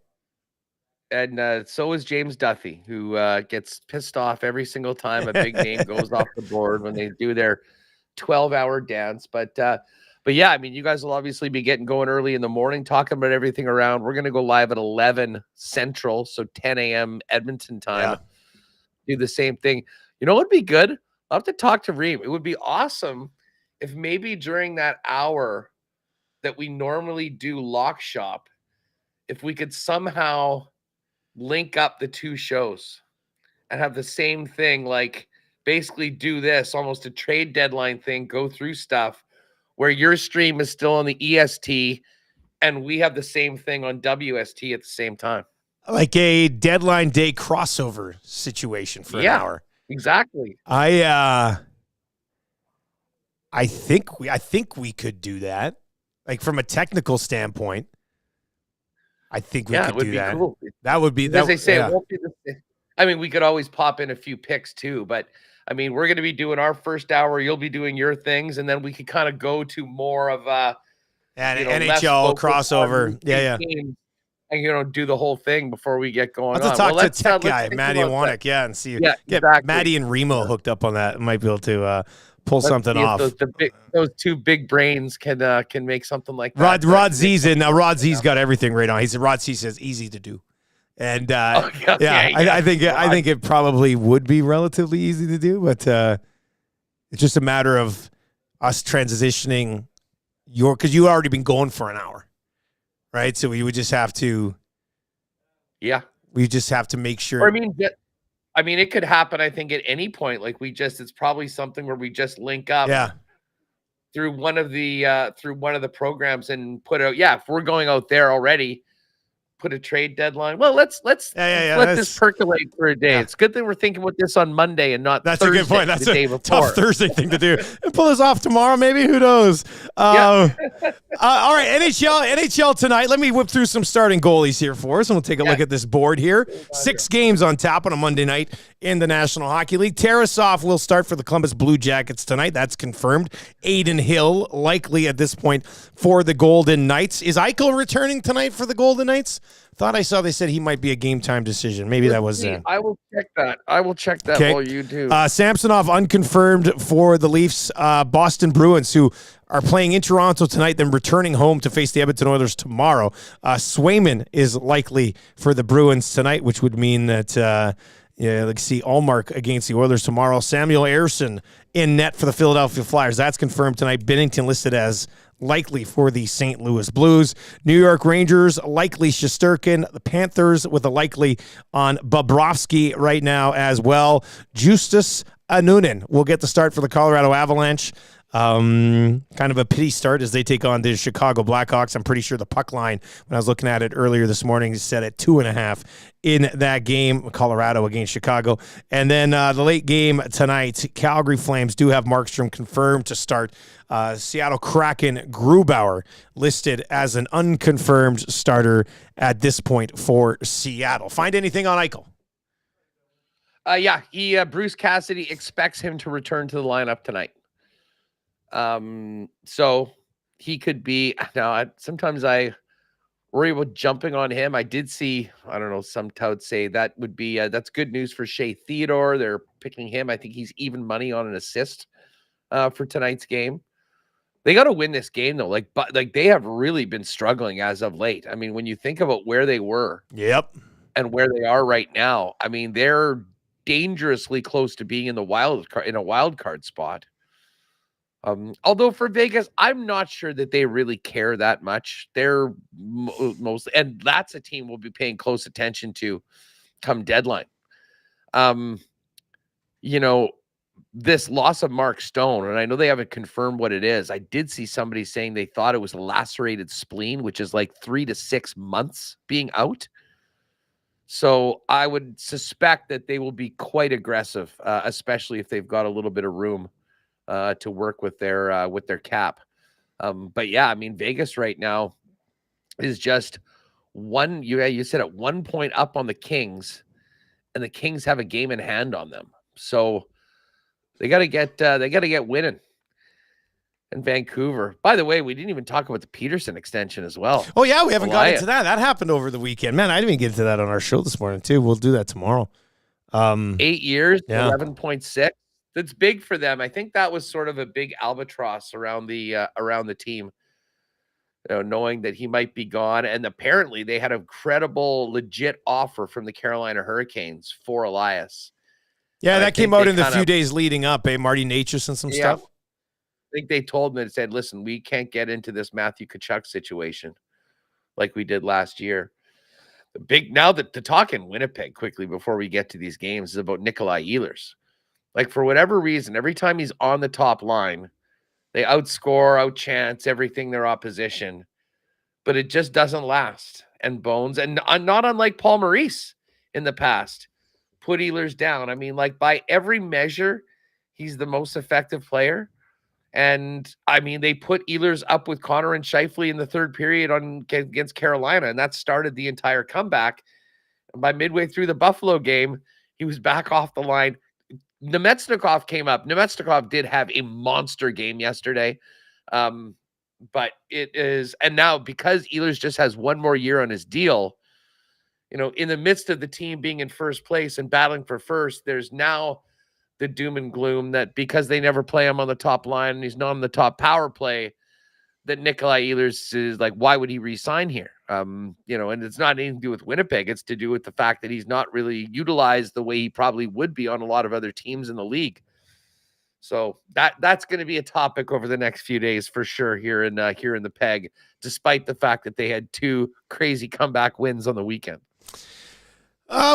And so is James Duthie, who gets pissed off every single time a big name goes off the board when they do their 12-hour dance. But yeah, I mean, you guys will obviously be getting going early in the morning, talking about everything around. We're going to go live at 11 Central, so 10 a.m. Edmonton time. Do the same thing. You know what would be good? I'll have to talk to Reem. It would be awesome if maybe during that hour that we normally do Lock Shop, if we could somehow link up the 2 shows and have the same thing, like basically do this, almost a trade deadline thing, go through stuff where your stream is still on the EST and we have the same thing on WST at the same time. Like a deadline day crossover situation for an hour. Exactly. I think we could do that. Like from a technical standpoint, I think we could do that. Cool. That would be, as they say, it won't be the same. I mean, we could always pop in a few picks too, but I mean, we're going to be doing our first hour. You'll be doing your things, and then we could kind of go to more of a NHL crossover. Teams, and do the whole thing before we get going. Let's talk to tech guy Maddie Wanek, and see. Get exactly. Maddie and Remo hooked up on that. Might be able to pull something off. Those 2 big brains can make something like that. Rod Z's in. Rod Z's got everything right on. He said Rod Z says easy to do, and I think it probably would be relatively easy to do, but it's just a matter of us transitioning because you already been going for an hour, right? So we would just have to. Yeah. We just have to make sure. Or, I mean, it could happen, I think, at any point. Like it's probably something where we just link up through one of the programs and put out. Yeah, if we're going out there already, put a trade deadline. Well, let's let this percolate for a day. Yeah. It's good that we're thinking about this on Monday and not Thursday. A good point. That's a tough Thursday thing to do. And pull this off tomorrow, maybe. Who knows? All right, NHL tonight. Let me whip through some starting goalies here for us, and we'll take a look at this board here. 6 games on tap on a Monday night in the National Hockey League. Tarasov will start for the Columbus Blue Jackets tonight. That's confirmed. Aiden Hill likely at this point for the Golden Knights. Is Eichel returning tonight for the Golden Knights? Thought I saw they said he might be a game time decision. Maybe that was. I will check that. While you do. Samsonov unconfirmed for the Leafs. Boston Bruins, who are playing in Toronto tonight, then returning home to face the Edmonton Oilers tomorrow. Swayman is likely for the Bruins tonight, which would mean that let's see Allmark against the Oilers tomorrow. Samuel Ersson in net for the Philadelphia Flyers. That's confirmed tonight. Binnington listed as likely for the St. Louis Blues. New York Rangers, likely Shesterkin. The Panthers with a likely on Bobrovsky right now as well. Justus Anunen will get the start for the Colorado Avalanche. Kind of a pity start as they take on the Chicago Blackhawks. I'm pretty sure the puck line, when I was looking at it earlier this morning, is set at 2.5 in that game, Colorado against Chicago. And then the late game tonight, Calgary Flames do have Markstrom confirmed to start. Seattle Kraken Grubauer listed as an unconfirmed starter at this point for Seattle. Find anything on Eichel? Bruce Cassidy expects him to return to the lineup tonight. So he could be. Now, sometimes I worry about jumping on him. I did see, I don't know, some touts say that would be that's good news for Shea Theodore. They're picking him. I think he's even money on an assist for tonight's game. They got to win this game though. But they have really been struggling as of late. I mean, when you think about where they were, and where they are right now, I mean, they're dangerously close to being in a wild card spot. Although for Vegas, I'm not sure that they really care that much. They're mostly, and that's a team we'll be paying close attention to come deadline. This loss of Mark Stone, and I know they haven't confirmed what it is. I did see somebody saying they thought it was a lacerated spleen, which is like 3 to 6 months being out. So I would suspect that they will be quite aggressive, especially if they've got a little bit of room to work with their cap. But yeah, I mean, Vegas right now is just you said at 1 point up on the Kings, and the Kings have a game in hand on them. So they got to get winning. And Vancouver. By the way, we didn't even talk about the Peterson extension as well. Oh yeah, we haven't got into that. That happened over the weekend. Man, I didn't even get into that on our show this morning too. We'll do that tomorrow. 8 years, 11.6. That's big for them. I think that was sort of a big albatross around the team. Knowing that he might be gone, and apparently they had a credible, legit offer from the Carolina Hurricanes for Elias. Yeah, that came out in the few days leading up. Marty Natchez and some stuff. I think they told me, said, listen, we can't get into this Matthew Tkachuk situation like we did last year. The talk in Winnipeg quickly before we get to these games is about Nikolai Ehlers. Like, for whatever reason, every time he's on the top line, they outscore, outchance everything their opposition, but it just doesn't last. And Bones, and not unlike Paul Maurice in the past, put Ehlers down. I mean, like, by every measure, he's the most effective player. And I mean, they put Ehlers up with Connor and Scheifele in the third period against Carolina, and that started the entire comeback. And by midway through the Buffalo game, he was back off the line. Nemetsnikov came up. Nemetsnikov did have a monster game yesterday. But it is, and now because Ehlers just has one more year on his deal, in the midst of the team being in first place and battling for first, there's now the doom and gloom that because they never play him on the top line and he's not on the top power play, that Nikolai Ehlers is like, why would he re-sign here? And it's not anything to do with Winnipeg. It's to do with the fact that he's not really utilized the way he probably would be on a lot of other teams in the league. So that's going to be a topic over the next few days for sure here in the Peg, despite the fact that they had 2 crazy comeback wins on the weekend.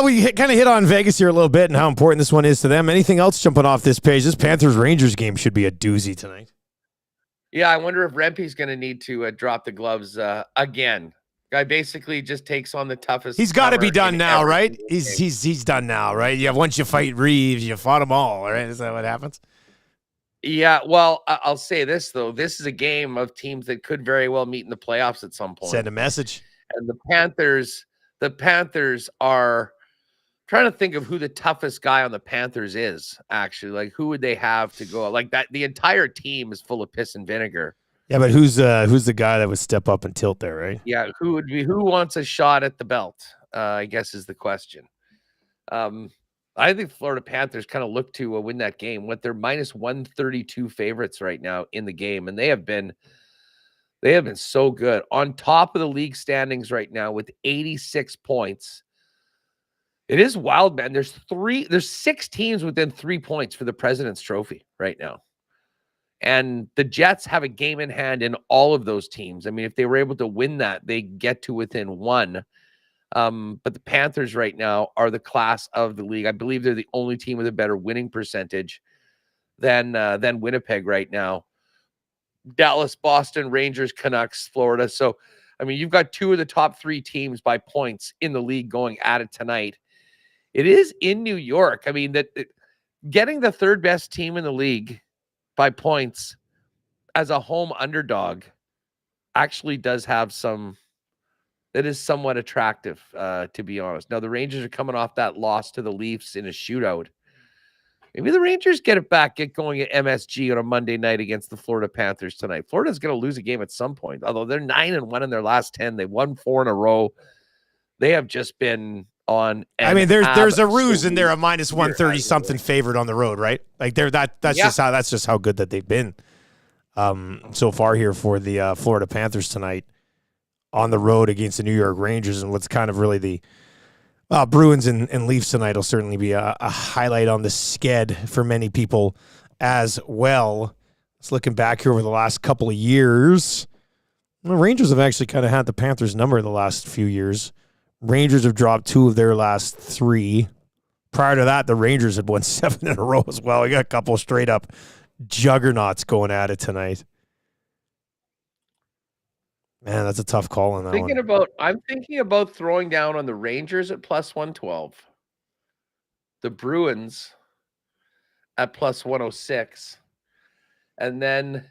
We kind of hit on Vegas here a little bit and how important this one is to them. Anything else jumping off this page? This Panthers-Rangers game should be a doozy tonight. Yeah, I wonder if Rempe's going to need to drop the gloves again. Guy basically just takes on the toughest. He's got to be done now, right? He's done now, right? Yeah, once you fight Reeves, you fought them all, right? Is that what happens? Yeah, well, I'll say this, though. This is a game of teams that could very well meet in the playoffs at some point. Send a message. And the Panthers are trying to think of who the toughest guy on the Panthers is, actually. Like, who would they have to go? Like, that the entire team is full of piss and vinegar. Yeah, but who's the guy that would step up and tilt there, right? Yeah, who wants a shot at the belt, I guess is the question. I think Florida Panthers kind of look to win that game. They're minus 132 favorites right now in the game, and they have been so good. On top of the league standings right now with 86 points. It is wild, man. There's 6 teams within 3 points for the President's Trophy right now. And the Jets have a game in hand in all of those teams. I mean, if they were able to win that, they get to within 1. But the Panthers right now are the class of the league. I believe they're the only team with a better winning percentage than Winnipeg right now. Dallas, Boston, Rangers, Canucks, Florida. So, I mean, you've got 2 of the top 3 teams by points in the league going at it tonight. It is in New York. I mean, getting the 3rd best team in the league by points as a home underdog actually does have that is somewhat attractive, to be honest. Now, the Rangers are coming off that loss to the Leafs in a shootout. Maybe the Rangers get going at MSG on a Monday night against the Florida Panthers tonight. Florida's going to lose a game at some point, although they're 9-1 in their last 10. They won 4 in a row. They have just been on. I mean, there's a ruse in there, a minus 130 something favored on the road, right? Like that's just how good that they've been so far here for the Florida Panthers tonight on the road against the New York Rangers, and what's kind of really Bruins and Leafs tonight will certainly be a highlight on the sked for many people as well. Just looking back here over the last couple of years, the Rangers have actually kind of had the Panthers' number the last few years. Rangers have dropped 2 of their last 3. Prior to that, the Rangers had won 7 in a row as well. We got a couple straight up juggernauts going at it tonight. Man, that's a tough call on that one. I'm thinking about throwing down on the Rangers at plus 112, the Bruins at plus 106, and then,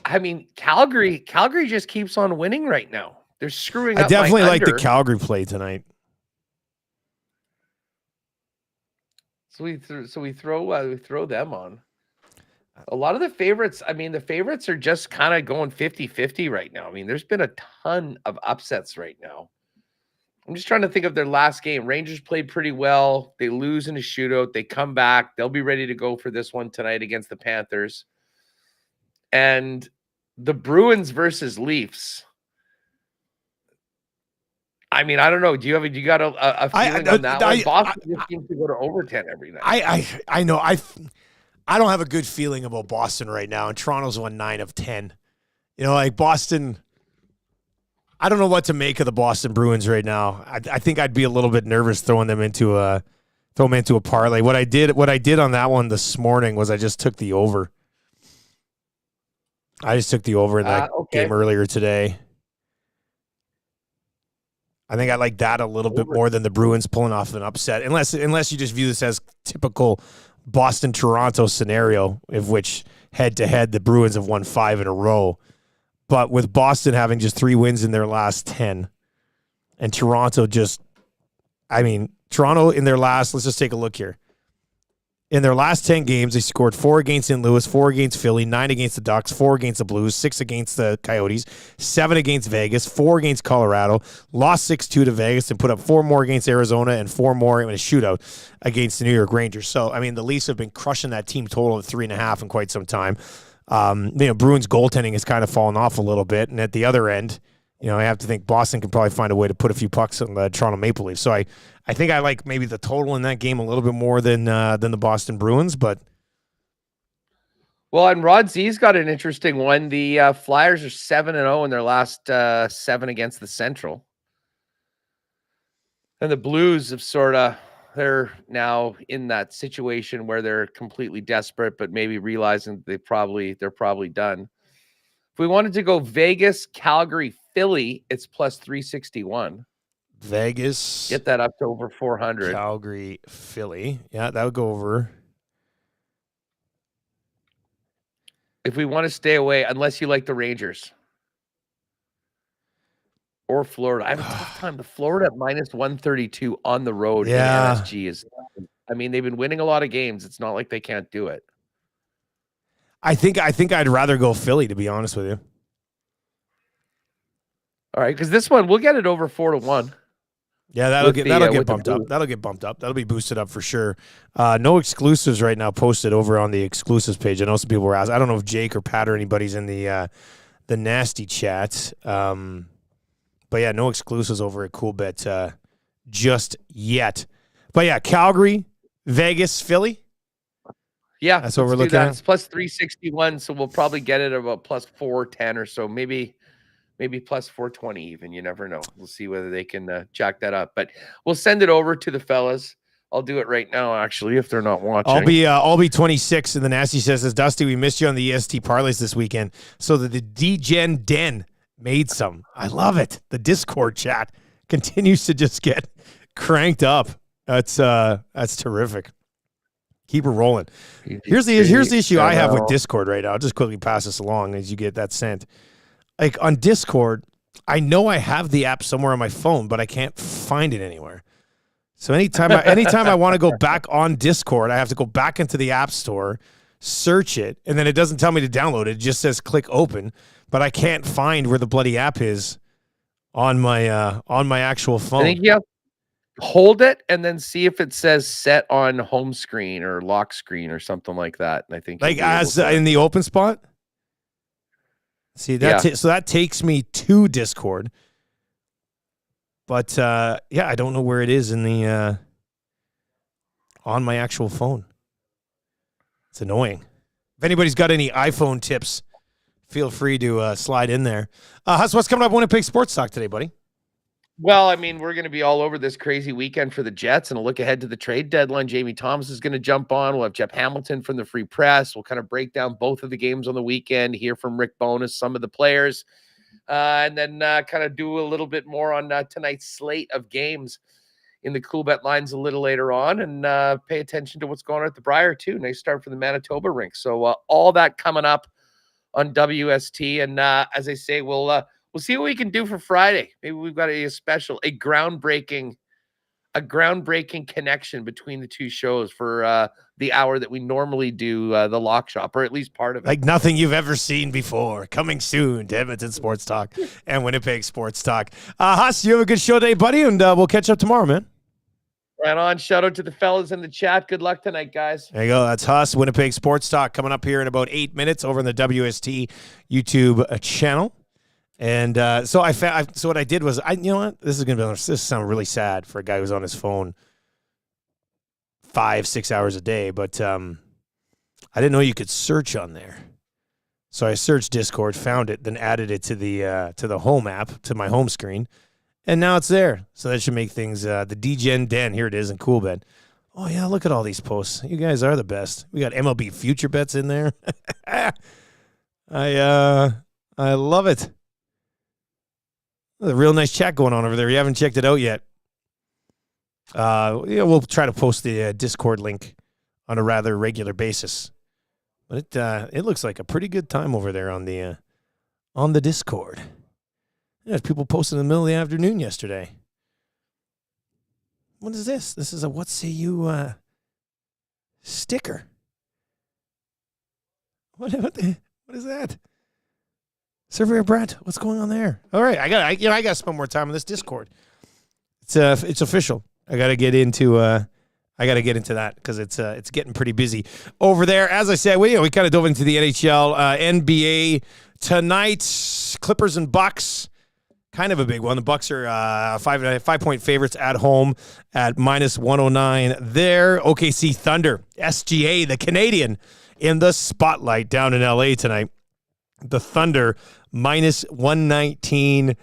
I mean, Calgary just keeps on winning right now. They're screwing up. I definitely like the Calgary play tonight. So we throw them on. A lot of the favorites, the favorites are just kind of going 50-50 right now. I mean, there's been a ton of upsets right now. I'm just trying to think of their last game. Rangers played pretty well. They lose in a shootout. They come back. They'll be ready to go for this one tonight against the Panthers. And the Bruins versus Leafs. I mean, I don't know. Do you got a feeling on that one? Boston just seems to go to overtime every night. I know. I don't have a good feeling about Boston right now, and Toronto's won 9 of 10. Like Boston, I don't know what to make of the Boston Bruins right now. I think I'd be a little bit nervous throwing them into a parlay. What I did on that one this morning was I just took the over. I just took the over in that game earlier today. I think I like that a little bit more than the Bruins pulling off an upset, unless you just view this as typical Boston-Toronto scenario, of which head-to-head the Bruins have won 5 in a row. But with Boston having just 3 wins in their last 10, and Toronto Toronto in their last, let's just take a look here. In their last 10 games, they scored 4 against St. Louis, 4 against Philly, 9 against the Ducks, 4 against the Blues, 6 against the Coyotes, 7 against Vegas, 4 against Colorado, lost 6-2 to Vegas, and put up 4 more against Arizona and 4 more in a shootout against the New York Rangers. So, the Leafs have been crushing that team total of 3.5 in quite some time. Bruins goaltending has kind of fallen off a little bit, and at the other end, I have to think Boston can probably find a way to put a few pucks on the Toronto Maple Leafs. So I think I like maybe the total in that game a little bit more than the Boston Bruins, but. Well, and Rod Z's got an interesting one. The Flyers are 7-0 in their last 7 against the Central. And the Blues have they're now in that situation where they're completely desperate, but maybe realizing they're probably done. If we wanted to go Vegas, Calgary, Philly, it's plus 361. Vegas. Get that up to over 400. Calgary, Philly. Yeah, that would go over. If we want to stay away, unless you like the Rangers or Florida. I have a tough time. The Florida at minus 132 on the road in MSG is, they've been winning a lot of games. It's not like they can't do it. I think I'd rather go Philly, to be honest with you. All right, because this one, we'll get it over 4-1. Yeah, that'll get bumped up. That'll get bumped up. That'll be boosted up for sure. No exclusives right now posted over on the exclusives page. I know some people were asking. I don't know if Jake or Pat or anybody's in the nasty chat. But yeah, no exclusives over at CoolBet just yet. But yeah, Calgary, Vegas, Philly. Yeah, that's what we're looking at. It's plus 361, so we'll probably get it about plus 410 or so. Maybe plus 420 even. You never know. We'll see whether they can jack that up. But we'll send it over to the fellas. I'll do it right now, actually, if they're not watching. I'll be 26, and the Nasty says, Dusty, we missed you on the EST parlays this weekend. So that the DGen Den made some. I love it. The Discord chat continues to just get cranked up. That's terrific. Keep it rolling. Here's the issue I have with Discord right now. I'll just quickly pass this along as you get that sent. Like on Discord, I know I have the app somewhere on my phone, but I can't find it anywhere. So anytime I want to go back on Discord, I have to go back into the App Store, search it, and then it doesn't tell me to download it. It just says click open, but I can't find where the bloody app is on my actual phone. I think you have to hold it and then see if it says set on home screen or lock screen or something like that. And I think like as in the open spot. See that? So that takes me to Discord. But yeah, I don't know where it is in the on my actual phone. It's annoying. If anybody's got any iPhone tips, feel free to slide in there. Huss, what's coming up Winnipeg Sports Talk today, buddy? Well, I mean, we're going to be all over this crazy weekend for the Jets, and a look ahead to the trade deadline. Jamie Thomas is going to jump on. We'll have Jeff Hamilton from the Free Press. We'll kind of break down both of the games on the weekend, hear from Rick Bowness, some of the players, and then kind of do a little bit more on tonight's slate of games in the Cool Bet lines a little later on, and pay attention to what's going on at the Brier, too. Nice start for the Manitoba rink. So all that coming up on WST, and as I say, we'll see what we can do for Friday. Maybe we've got a groundbreaking connection between the two shows for the hour that we normally do the Lock Shop, or at least part of it. Like nothing you've ever seen before. Coming soon to Edmonton Sports Talk and Winnipeg Sports Talk. Huss, you have a good show today, buddy, and we'll catch up tomorrow, man. Right on. Shout out to the fellas in the chat. Good luck tonight, guys. There you go. That's Huss, Winnipeg Sports Talk, coming up here in about 8 minutes over on the WST YouTube channel. And so what I did was, you know what? This sounds really sad for a guy who's on his phone 5-6 hours a day, but I didn't know you could search on there. So I searched Discord, found it, then added it to the home app, to my home screen. And now it's there. So that should make things, the DGen Den, here it is in Cool Bet. Oh, yeah, look at all these posts. You guys are the best. We got MLB future bets in there. I love it. There's a real nice chat going on over there. You haven't checked it out yet. We'll try to post the Discord link on a rather regular basis. But it looks like a pretty good time over there on the Discord. There's people posting in the middle of the afternoon yesterday. What is this? This is a What Say You sticker. What is that? Surveyor Brett, what's going on there? All right, I got to spend more time on this Discord. It's official. I got to get into that because it's getting pretty busy over there. As I said, we kind of dove into the NHL, NBA tonight. Clippers and Bucks. Kind of a big one. The Bucks are 5-point favorites at home at -109 there. OKC Thunder, SGA, the Canadian, in the spotlight down in LA tonight. The Thunder -119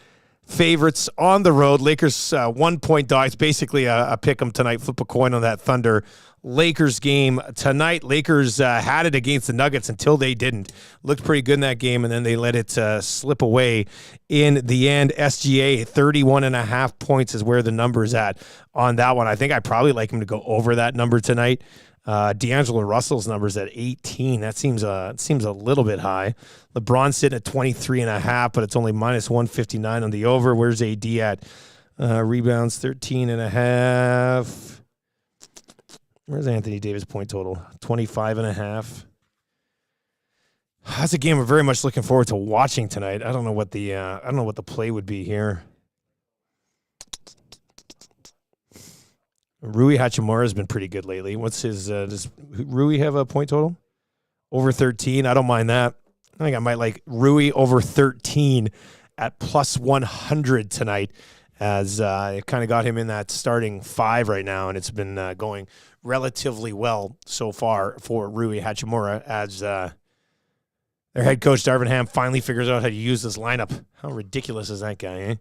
favorites on the road. Lakers 1-point dogs. Basically a pick 'em tonight. Flip a coin on that Thunder Lakers game tonight. Lakers had it against the Nuggets until they didn't. Looked pretty good in that game, and then they let it slip away in the end. SGA, 31.5 points is where the number is at on that one. I think I probably like him to go over that number tonight. D'Angelo Russell's number's at 18. That seems a little bit high. LeBron's sitting at 23.5, but it's only -159 on the over. Where's AD at? Rebounds 13.5. Where's Anthony Davis point total? 25.5. That's a game we're very much looking forward to watching tonight. I don't know what the play would be here. Rui Hachimura has been pretty good lately. What's his? Does Rui have a point total? Over 13. I don't mind that. I think I might like Rui over 13 at +100 tonight, as it kind of got him in that starting 5 right now, and it's been going relatively well so far for Rui Hachimura as their head coach Darvin Ham finally figures out how to use this lineup. How ridiculous is that guy, eh?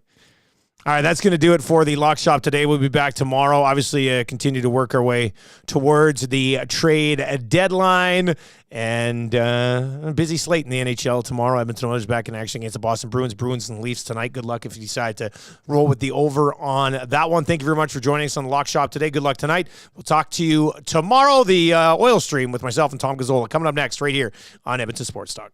All right, that's going to do it for the Lock Shop today. We'll be back tomorrow. Obviously, continue to work our way towards the trade deadline. And a busy slate in the NHL tomorrow. Edmonton Oilers back in action against the Boston Bruins. Bruins and Leafs tonight. Good luck if you decide to roll with the over on that one. Thank you very much for joining us on the Lock Shop today. Good luck tonight. We'll talk to you tomorrow. The Oil Stream with myself and Tom Gazzola coming up next right here on Edmonton Sports Talk.